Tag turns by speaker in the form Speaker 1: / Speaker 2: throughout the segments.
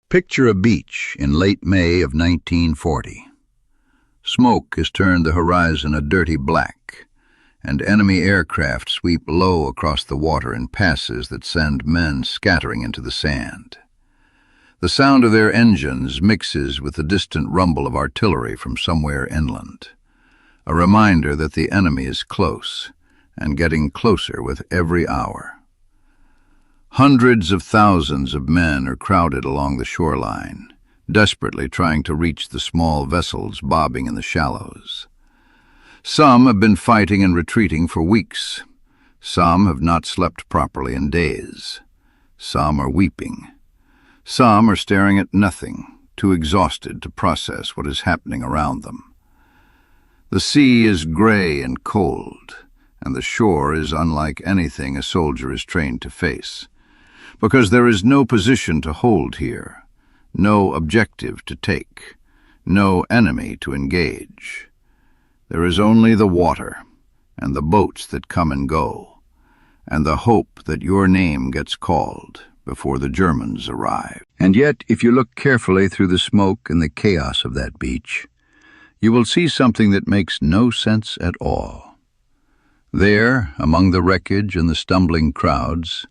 Speaker 1: Picture a beach in late May of 1940. Smoke has turned the horizon a dirty black, and enemy aircraft sweep low across the water in passes that send men scattering into the sand. The sound of their engines mixes with the distant rumble of artillery from somewhere inland, a reminder that the enemy is close and getting closer with every hour. Hundreds of thousands of men are crowded along the shoreline, desperately trying to reach the small vessels bobbing in the shallows. Some have been fighting and retreating for weeks. Some have not slept properly in days. Some are weeping. Some are staring at nothing, too exhausted to process what is happening around them. The sea is gray and cold, and the shore is unlike anything a soldier is trained to face, because there is no position to hold here, no objective to take, no enemy to engage. There is only the water, and the boats that come and go, and the hope that your name gets called before the Germans arrive. And yet, if you look carefully through the smoke and the chaos of that beach, you will see something that makes no sense at all. There, among the wreckage and the stumbling crowds,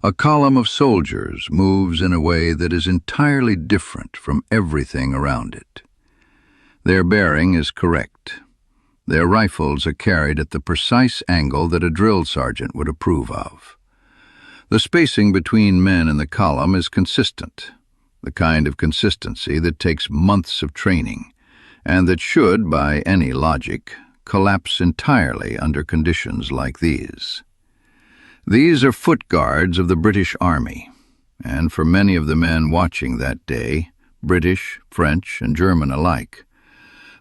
Speaker 1: a column of soldiers moves in a way that is entirely different from everything around it. Their bearing is correct. Their rifles are carried at the precise angle that a drill sergeant would approve of. The spacing between men in the column is consistent, the kind of consistency that takes months of training, and that should, by any logic, collapse entirely under conditions like these. These are foot guards of the British Army, and for many of the men watching that day, British, French, and German alike,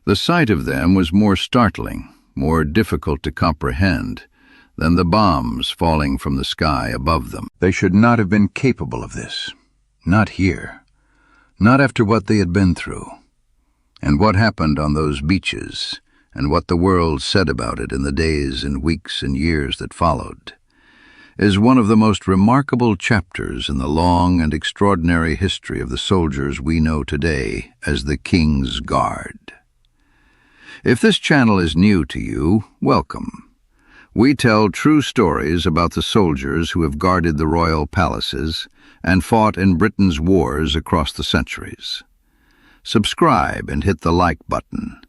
Speaker 1: the sight of them was more startling, more difficult to comprehend, than the bombs falling from the sky above them. They should not have been capable of this. Not here. Not after what they had been through. And what happened on those beaches, and what the world said about it in the days and weeks and years that followed, is one of the most remarkable chapters in the long and extraordinary history of the soldiers we know today as the King's Guard. If this channel is new to you, welcome. We tell true stories about the soldiers who have guarded the royal palaces and fought in Britain's wars across the centuries. Subscribe and hit the like button,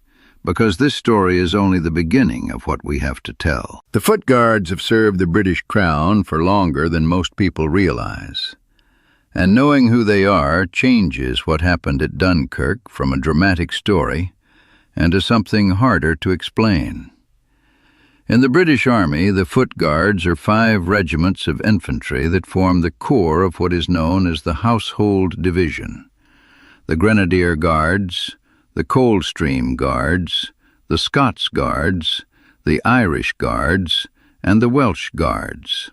Speaker 1: because this story is only the beginning of what we have to tell. The Foot Guards have served the British Crown for longer than most people realize. And knowing who they are changes what happened at Dunkirk from a dramatic story into something harder to explain. In the British Army, the Foot Guards are 5 regiments of infantry that form the core of what is known as the Household Division. The Grenadier Guards, the Coldstream Guards, the Scots Guards, the Irish Guards, and the Welsh Guards.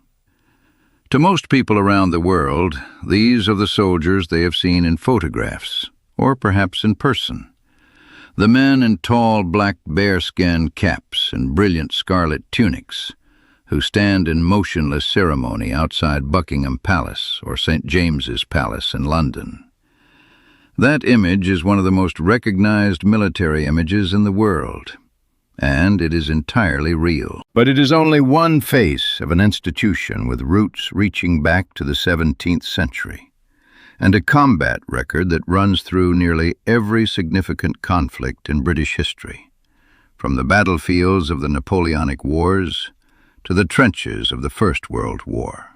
Speaker 1: To most people around the world, these are the soldiers they have seen in photographs, or perhaps in person. The men in tall black bearskin caps and brilliant scarlet tunics, who stand in motionless ceremony outside Buckingham Palace or St. James's Palace in London. That image is one of the most recognized military images in the world, and it is entirely real. But it is only one face of an institution with roots reaching back to the 17th century, and a combat record that runs through nearly every significant conflict in British history, from the battlefields of the Napoleonic Wars to the trenches of the First World War.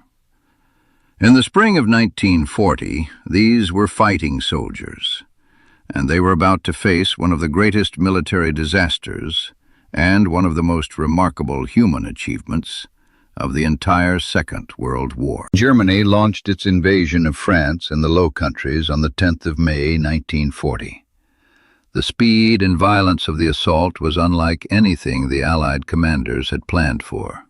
Speaker 1: In the spring of 1940, these were fighting soldiers, and they were about to face one of the greatest military disasters and one of the most remarkable human achievements of the entire Second World War. Germany launched its invasion of France and the Low Countries on the 10th of May, 1940. The speed and violence of the assault was unlike anything the Allied commanders had planned for.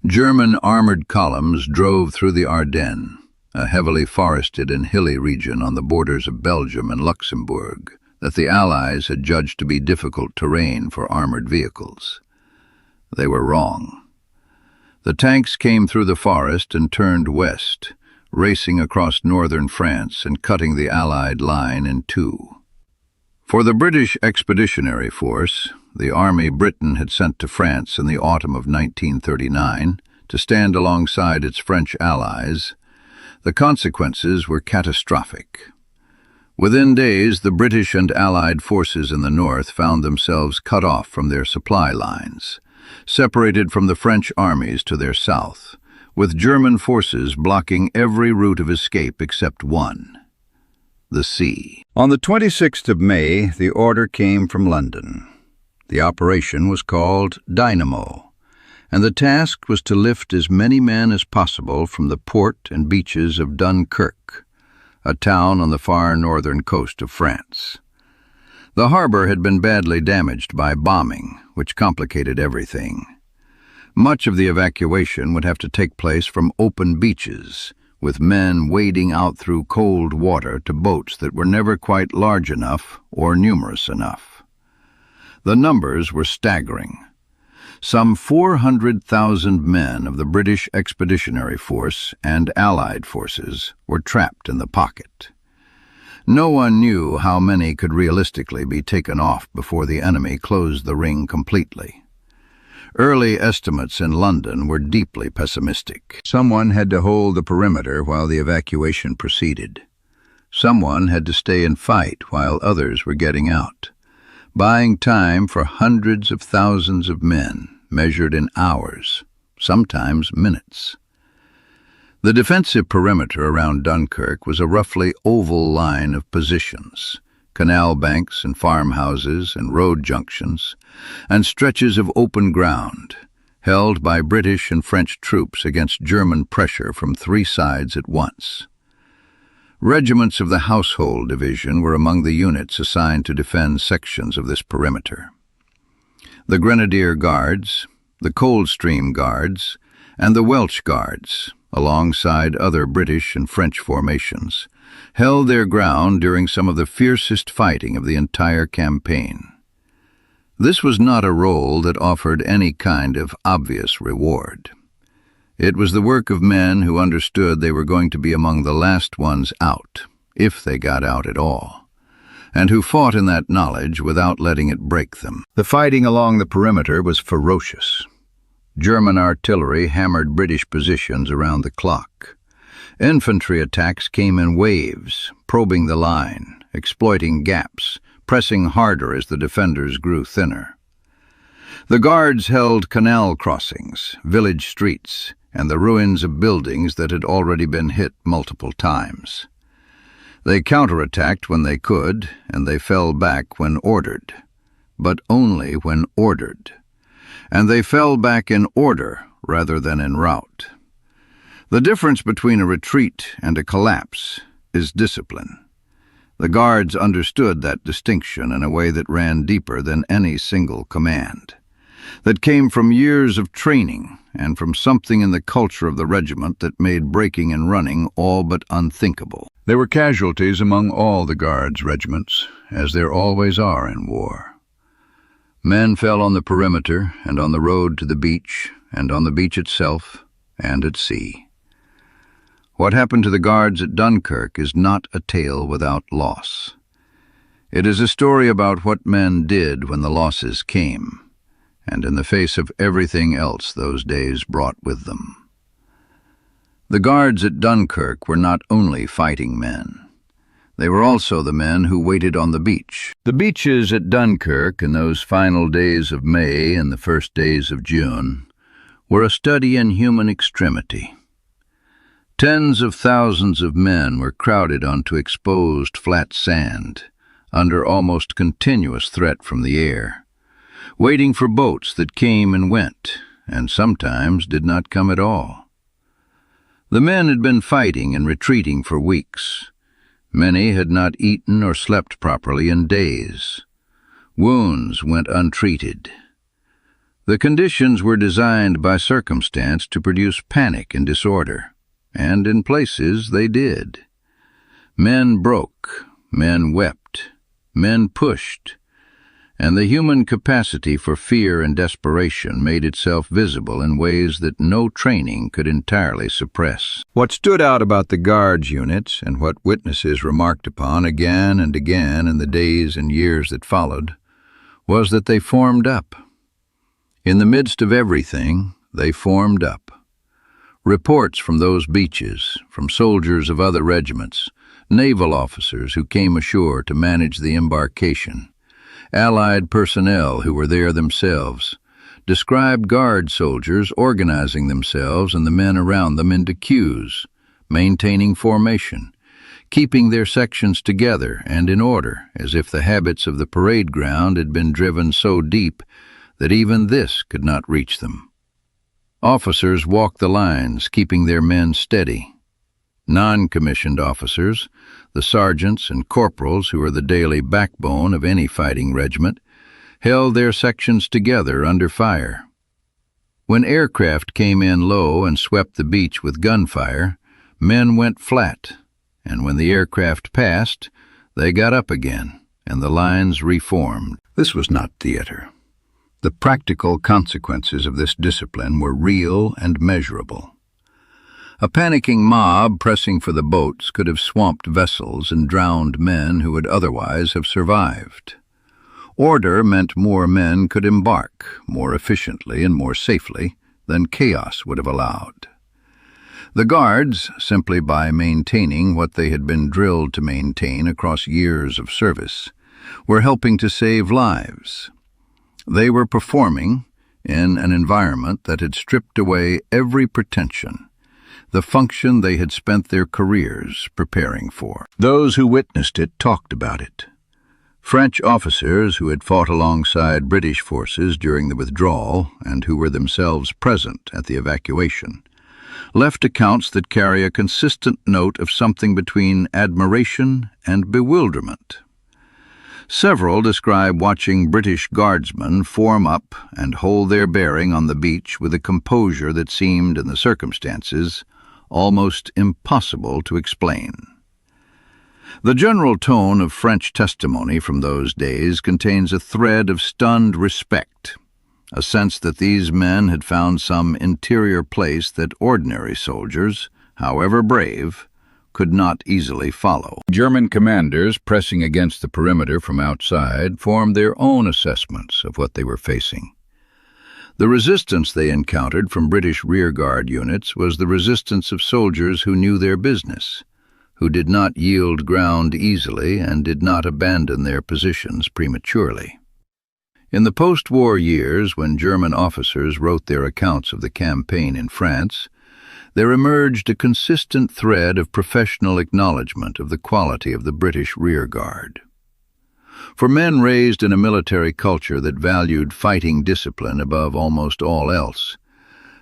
Speaker 1: German armored columns drove through the Ardennes, a heavily forested and hilly region on the borders of Belgium and Luxembourg that the Allies had judged to be difficult terrain for armored vehicles. They were wrong. The tanks came through the forest and turned west, racing across northern France and cutting the Allied line in two. For the British Expeditionary Force, the army Britain had sent to France in the autumn of 1939 to stand alongside its French allies, the consequences were catastrophic. Within days, the British and Allied forces in the north found themselves cut off from their supply lines, separated from the French armies to their south, with German forces blocking every route of escape except one: the sea. On the 26th of May, the order came from London. The operation was called Dynamo, and the task was to lift as many men as possible from the port and beaches of Dunkirk, a town on the far northern coast of France. The harbor had been badly damaged by bombing, which complicated everything. Much of the evacuation would have to take place from open beaches, with men wading out through cold water to boats that were never quite large enough or numerous enough. The numbers were staggering. Some 400,000 men of the British Expeditionary Force and Allied forces were trapped in the pocket. No one knew how many could realistically be taken off before the enemy closed the ring completely. Early estimates in London were deeply pessimistic. Someone had to hold the perimeter while the evacuation proceeded. Someone had to stay and fight while others were getting out, buying time for hundreds of thousands of men, measured in hours, sometimes minutes. The defensive perimeter around Dunkirk was a roughly oval line of positions: canal banks and farmhouses and road junctions, and stretches of open ground, held by British and French troops against German pressure from three sides at once. Regiments of the Household Division were among the units assigned to defend sections of this perimeter. The Grenadier Guards, the Coldstream Guards, and the Welsh Guards, alongside other British and French formations, held their ground during some of the fiercest fighting of the entire campaign. This was not a role that offered any kind of obvious reward. It was the work of men who understood they were going to be among the last ones out, if they got out at all, and who fought in that knowledge without letting it break them. The fighting along the perimeter was ferocious. German artillery hammered British positions around the clock. Infantry attacks came in waves, probing the line, exploiting gaps, pressing harder as the defenders grew thinner. The Guards held canal crossings, village streets, and the ruins of buildings that had already been hit multiple times. They counterattacked when they could, and they fell back when ordered, but only when ordered. And they fell back in order rather than en route. The difference between a retreat and a collapse is discipline. The Guards understood that distinction in a way that ran deeper than any single command, that came from years of training and from something in the culture of the regiment that made breaking and running all but unthinkable. There were casualties among all the Guards' regiments, as there always are in war. Men fell on the perimeter and on the road to the beach and on the beach itself and at sea. What happened to the Guards at Dunkirk is not a tale without loss. It is a story about what men did when the losses came, and in the face of everything else those days brought with them. The Guards at Dunkirk were not only fighting men. They were also the men who waited on the beach. The beaches at Dunkirk in those final days of May and the first days of June were a study in human extremity. Tens of thousands of men were crowded onto exposed flat sand, under almost continuous threat from the air, waiting for boats that came and went, and sometimes did not come at all. The men had been fighting and retreating for weeks. Many had not eaten or slept properly in days. Wounds went untreated. The conditions were designed by circumstance to produce panic and disorder, and in places they did. Men broke, men wept, men pushed, and the human capacity for fear and desperation made itself visible in ways that no training could entirely suppress. What stood out about the Guards units, and what witnesses remarked upon again and again in the days and years that followed, was that they formed up. In the midst of everything, they formed up. Reports from those beaches, from soldiers of other regiments, naval officers who came ashore to manage the embarkation, Allied personnel who were there themselves, described Guard soldiers organizing themselves and the men around them into queues, maintaining formation, keeping their sections together and in order, as if the habits of the parade ground had been driven so deep that even this could not reach them. Officers walked the lines, keeping their men steady. Non-commissioned officers, the sergeants and corporals who are the daily backbone of any fighting regiment, held their sections together under fire. When aircraft came in low and swept the beach with gunfire, men went flat, and when the aircraft passed, they got up again, and the lines reformed. This was not theater. The practical consequences of this discipline were real and measurable. A panicking mob pressing for the boats could have swamped vessels and drowned men who would otherwise have survived. Order meant more men could embark more efficiently and more safely than chaos would have allowed. The Guards, simply by maintaining what they had been drilled to maintain across years of service, were helping to save lives. They were performing in an environment that had stripped away every pretension, the function they had spent their careers preparing for. Those who witnessed it talked about it. French officers who had fought alongside British forces during the withdrawal and who were themselves present at the evacuation left accounts that carry a consistent note of something between admiration and bewilderment. Several describe watching British guardsmen form up and hold their bearing on the beach with a composure that seemed, in the circumstances, almost impossible to explain. The general tone of French testimony from those days contains a thread of stunned respect, a sense that these men had found some interior place that ordinary soldiers, however brave, could not easily follow. German commanders pressing against the perimeter from outside formed their own assessments of what they were facing. The resistance they encountered from British rearguard units was the resistance of soldiers who knew their business, who did not yield ground easily and did not abandon their positions prematurely. In the post-war years, when German officers wrote their accounts of the campaign in France, there emerged a consistent thread of professional acknowledgement of the quality of the British rearguard. For men raised in a military culture that valued fighting discipline above almost all else,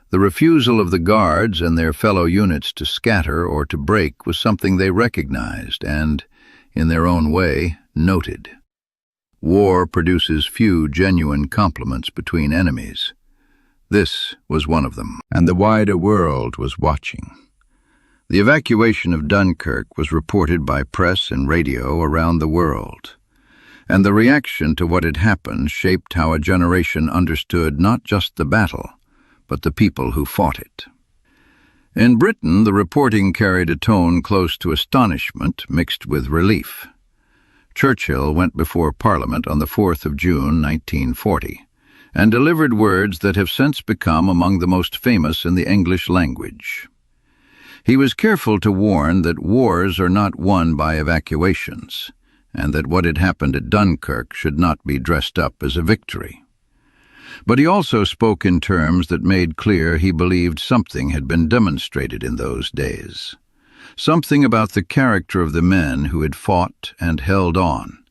Speaker 1: the refusal of the Guards and their fellow units to scatter or to break was something they recognized and, in their own way, noted. War produces few genuine compliments between enemies. This was one of them, and the wider world was watching. The evacuation of Dunkirk was reported by press and radio around the world, and the reaction to what had happened shaped how a generation understood not just the battle, but the people who fought it. In Britain, the reporting carried a tone close to astonishment mixed with relief. Churchill went before Parliament on the 4th of June, 1940, and delivered words that have since become among the most famous in the English language. He was careful to warn that wars are not won by evacuations, and that what had happened at Dunkirk should not be dressed up as a victory. But he also spoke in terms that made clear he believed something had been demonstrated in those days, something about the character of the men who had fought and held on,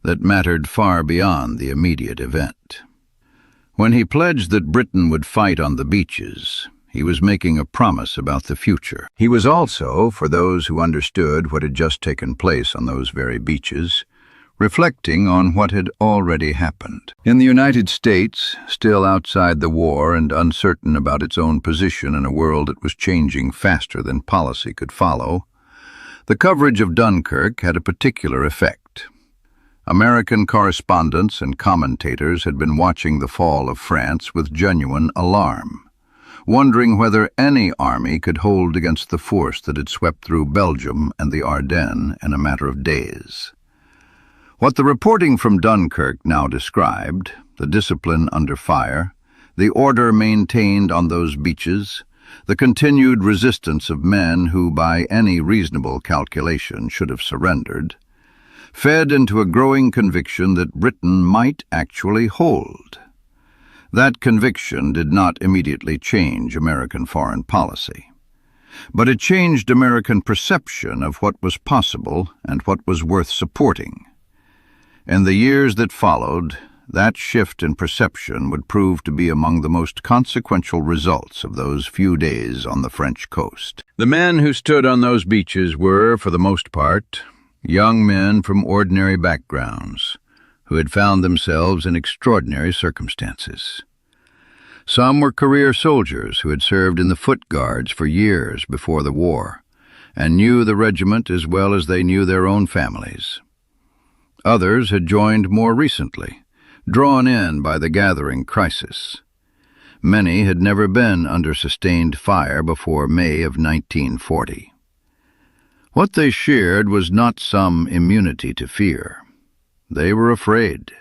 Speaker 1: that mattered far beyond the immediate event. When he pledged that Britain would fight on the beaches, he was making a promise about the future. He was also, for those who understood what had just taken place on those very beaches, reflecting on what had already happened. In the United States, still outside the war and uncertain about its own position in a world that was changing faster than policy could follow, the coverage of Dunkirk had a particular effect. American correspondents and commentators had been watching the fall of France with genuine alarm, wondering whether any army could hold against the force that had swept through Belgium and the Ardennes in a matter of days. What the reporting from Dunkirk now described, the discipline under fire, the order maintained on those beaches, the continued resistance of men who, by any reasonable calculation, should have surrendered, fed into a growing conviction that Britain might actually hold. That conviction did not immediately change American foreign policy, but it changed American perception of what was possible and what was worth supporting. In the years that followed, that shift in perception would prove to be among the most consequential results of those few days on the French coast. The men who stood on those beaches were, for the most part, young men from ordinary backgrounds who had found themselves in extraordinary circumstances. Some were career soldiers who had served in the Foot Guards for years before the war and knew the regiment as well as they knew their own families. Others had joined more recently, drawn in by the gathering crisis. Many had never been under sustained fire before May of 1940. What they shared was not some immunity to fear. They were afraid.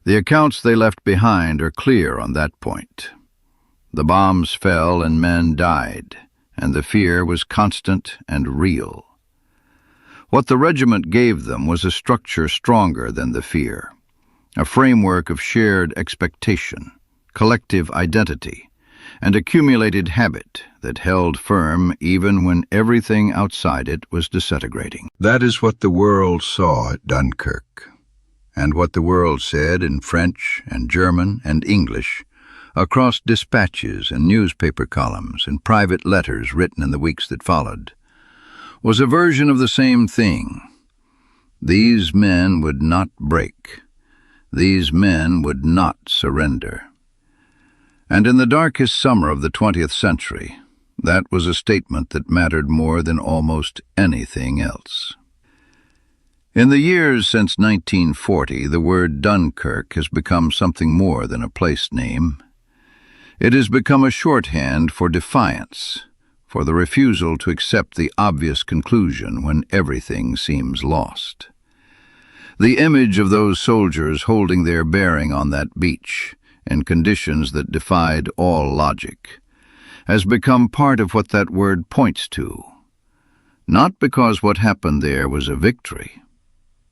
Speaker 1: The accounts they left behind are clear on that point. The bombs fell and men died, and the fear was constant and real. What the regiment gave them was a structure stronger than the fear, a framework of shared expectation, collective identity, and accumulated habit that held firm even when everything outside it was disintegrating. That is what the world saw at Dunkirk, and what the world said in French and German and English across dispatches and newspaper columns and private letters written in the weeks that followed, was a version of the same thing. These men would not break. These men would not surrender. And in the darkest summer of the 20th century, that was a statement that mattered more than almost anything else. In the years since 1940, the word Dunkirk has become something more than a place name. It has become a shorthand for defiance, for the refusal to accept the obvious conclusion when everything seems lost. The image of those soldiers holding their bearing on that beach, in conditions that defied all logic, has become part of what that word points to. Not because what happened there was a victory.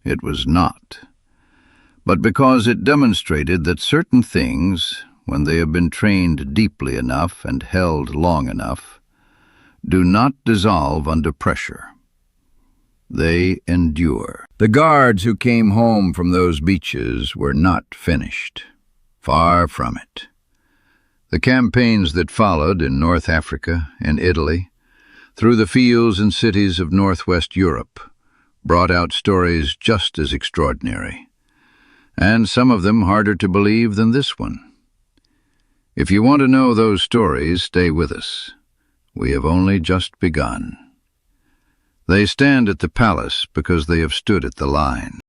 Speaker 1: It was not. But because it demonstrated that certain things, when they have been trained deeply enough and held long enough, do not dissolve under pressure. They endure. The guards who came home from those beaches were not finished. Far from it. The campaigns that followed in North Africa and Italy, through the fields and cities of Northwest Europe, brought out stories just as extraordinary, and some of them harder to believe than this one. If you want to know those stories, stay with us. We have only just begun. They stand at the palace because they have stood at the line.